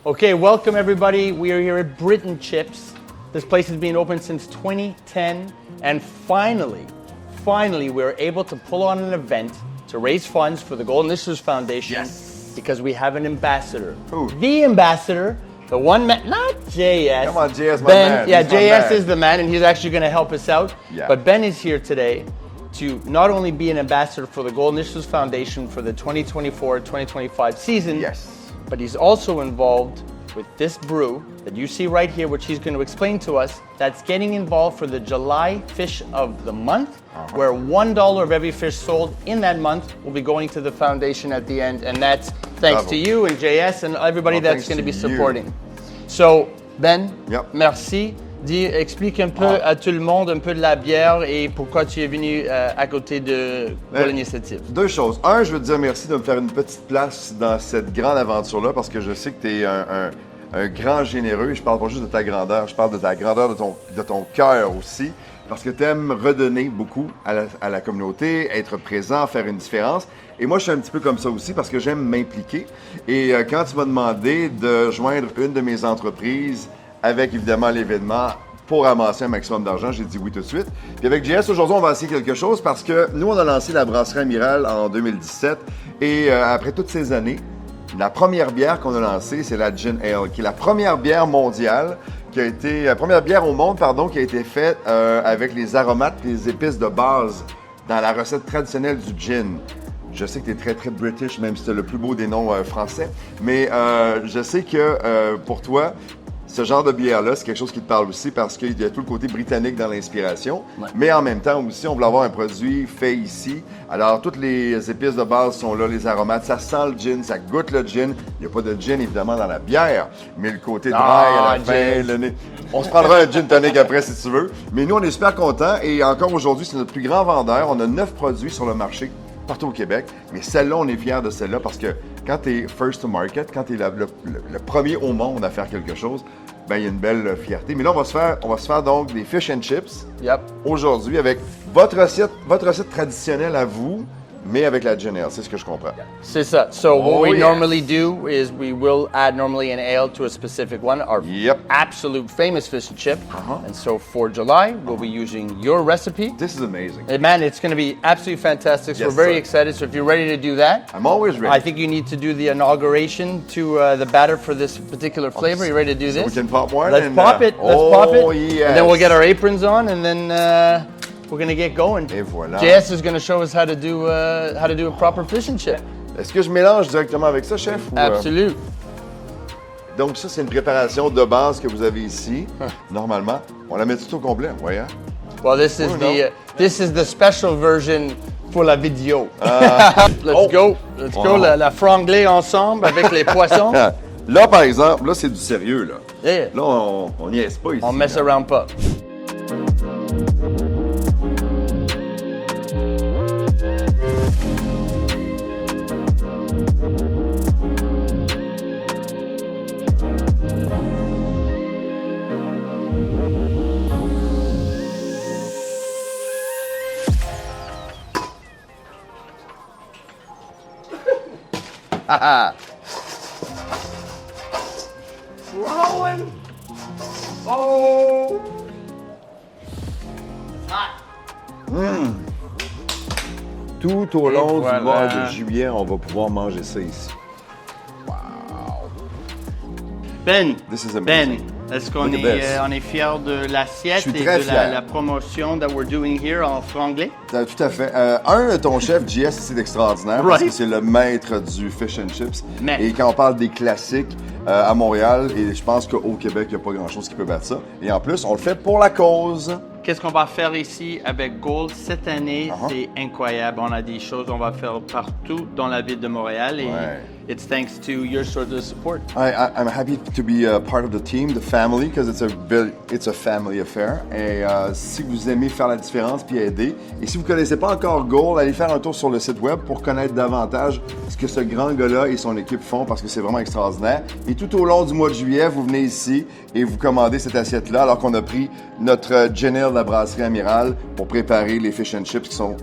Okay, welcome everybody. We are here at Britain Chips. This place has been open since 2010, and finally, we're able to pull on an event to raise funds for the Golden Issues Foundation. Yes. Because we have an ambassador. Who? The ambassador, the one man, not JS. Come on, JS, my Ben, man. yeah, He's my JS man. is the man, and he's actually going to help us out. Yeah. But Ben is here today to not only be an ambassador for the Golden Issues Foundation for the 2024-2025 season, Yes. but he's also involved with this brew that you see right here, which he's going to explain to us, that's getting involved for the July Fish of the Month, where $1 of every fish sold in that month will be going to the foundation at the end, and that's thanks Bravo. to you and JS and everybody Well, that's thanks going to be to you. supporting. So, Ben, Yep. merci. Explique un peu à tout le monde un peu de la bière et pourquoi tu es venu à côté de l'initiative. Deux choses. Un, je veux te dire merci de me faire une petite place dans cette grande aventure-là parce que je sais que tu es un grand généreux. Je parle pas juste de ta grandeur, je parle de ta grandeur de ton cœur aussi. Parce que tu aimes redonner beaucoup à la communauté, être présent, faire une différence. Et moi, je suis un petit peu comme ça aussi parce que j'aime m'impliquer. Et quand tu m'as demandé de joindre une de mes entreprises avec évidemment l'événement pour ramasser un maximum d'argent, j'ai dit oui tout de suite. Puis avec JS, aujourd'hui, on va essayer quelque chose parce que nous, on a lancé la brasserie Amiral en 2017 et après toutes ces années, la première bière qu'on a lancée, c'est la Gin Ale, qui est la première bière mondiale, la première bière au monde, pardon, qui a été faite avec les aromates, les épices de base dans la recette traditionnelle du gin. Je sais que tu es très, très British, même si tu as le plus beau des noms français, mais je sais que pour toi, ce genre de bière-là, c'est quelque chose qui te parle aussi parce qu'il y a tout le côté britannique dans l'inspiration. Ouais. Mais en même temps aussi, on voulait avoir un produit fait ici. Alors, toutes les épices de base sont là, les aromates. Ça sent le gin, ça goûte le gin. Il n'y a pas de gin, évidemment, dans la bière, mais le côté dry à la fin, le nez. On se prendra un gin tonic après, si tu veux. Mais nous, on est super contents. Et encore aujourd'hui, c'est notre plus grand vendeur. On a 9 produits sur le marché partout au Québec. Mais celle-là, on est fiers de celle-là parce que quand tu es first to market, quand tu es le premier au monde à faire quelque chose, ben il y a une belle fierté. Mais là, on va se faire donc des fish and chips aujourd'hui avec votre recette traditionnelle à vous, mais avec la gin ale. C'est ce que je comprends. C'est ça. So what we normally do is we will add normally an ale to a specific one, our absolute famous fish and chip. And so for July, we'll be using your recipe. This is amazing. And man, it's going to be absolutely fantastic. So we're very excited. So if you're ready to do that, I'm always ready. I think you need to do the inauguration to the batter for this particular flavor. You ready to do this? We can pop one. Let's pop it. Let's pop it. Yes. And then we'll get our aprons on, and then we're going to get going. Et voilà. JS is going to show us how to do a proper fish and chip. Est-ce que je mélange directement avec ça, chef? Absolument. Donc ça, c'est une préparation de base que vous avez ici. Normalement, on la met tout au complet, voyez. Well, this is the special version pour la vidéo. Let's go. Let's go. La franglais ensemble avec les poissons. Là, par exemple, là, c'est du sérieux, là. Yeah. Là, on niaise pas ici. On mess around pas. Rolling. Oh. Tout au long du mois de juillet, on va pouvoir manger ça ici. Wow. Ben, Ben, est-ce qu'on est fiers de l'assiette et de la promotion that we're doing here en franglais? Tout à fait. Ton chef, JS, c'est extraordinaire parce que c'est le maître du fish and chips. Et quand on parle des classiques à Montréal, et je pense qu'au Québec, il n'y a pas grand-chose qui peut battre ça. Et en plus, on le fait pour la cause. Qu'est-ce qu'on va faire ici avec Gold cette année? C'est incroyable. On a des choses qu'on va faire partout dans la ville de Montréal et it's thanks to your sort of support. I'm happy to be a part of the team, the family, because it's a family affair. Et si vous aimez faire la différence puis aider, et si vous ne connaissez pas encore Gold, allez faire un tour sur le site web pour connaître davantage ce que ce grand gars-là et son équipe font parce que c'est vraiment extraordinaire. Et tout au long du mois de juillet, vous venez ici et vous commandez cette assiette-là alors qu'on a pris notre Gin Ale de la brasserie Amiral pour préparer les fish and chips qui sont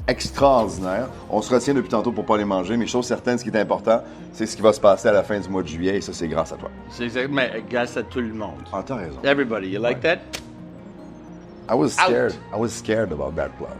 extraordinaires. On se retient depuis tantôt pour pas les manger, mais chose certaine, ce qui est important, c'est ce qui va se passer à la fin du mois de juillet, et ça, c'est grâce à toi. C'est exactement grâce à tout le monde. Ah, t'as raison. Everybody, you like that? I was scared about that bluff.